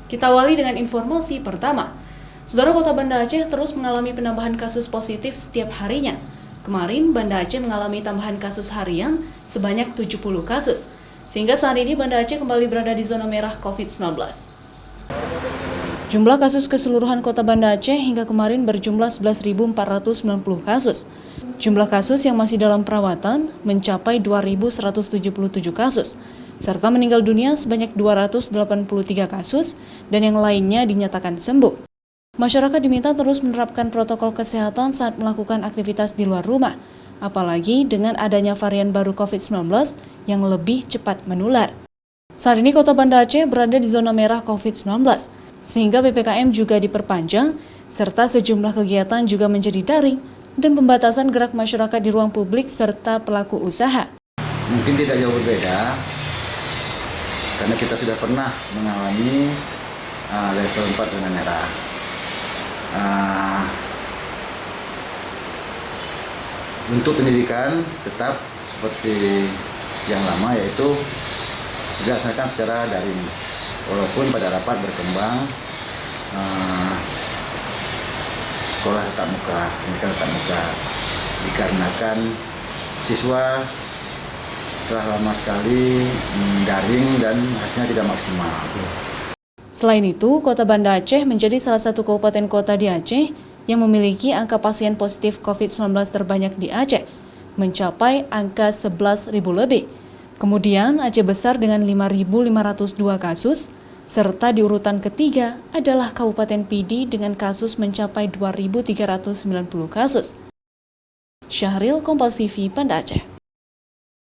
Kita awali dengan informasi pertama. Saudara, Kota Banda Aceh terus mengalami penambahan kasus positif setiap harinya. Kemarin, Banda Aceh mengalami tambahan kasus harian sebanyak 70 kasus. Sehingga saat ini Banda Aceh kembali berada di zona merah COVID-19. Jumlah kasus keseluruhan Kota Banda Aceh hingga kemarin berjumlah 11.490 kasus. Jumlah kasus yang masih dalam perawatan mencapai 2.177 kasus, serta meninggal dunia sebanyak 283 kasus dan yang lainnya dinyatakan sembuh. Masyarakat diminta terus menerapkan protokol kesehatan saat melakukan aktivitas di luar rumah, apalagi dengan adanya varian baru COVID-19 yang lebih cepat menular. Saat ini Kota Banda Aceh berada di zona merah COVID-19, sehingga PPKM juga diperpanjang, serta sejumlah kegiatan juga menjadi daring, dan pembatasan gerak masyarakat di ruang publik serta pelaku usaha. Mungkin tidak jauh berbeda, karena kita sudah pernah mengalami level 4 zona merah. Untuk pendidikan tetap seperti yang lama, yaitu dilaksanakan secara daring. Walaupun pada rapat berkembang sekolah tatap muka, pendidikan tatap muka, dikarenakan siswa telah lama sekali daring dan hasilnya tidak maksimal. Selain itu, Kota Banda Aceh menjadi salah satu kabupaten kota di Aceh yang memiliki angka pasien positif COVID-19 terbanyak di Aceh, mencapai angka 11.000 lebih. Kemudian Aceh Besar dengan 5.502 kasus, serta di urutan ketiga adalah Kabupaten Pidi dengan kasus mencapai 2.390 kasus. Syahril, Kompas TV, Banda Aceh.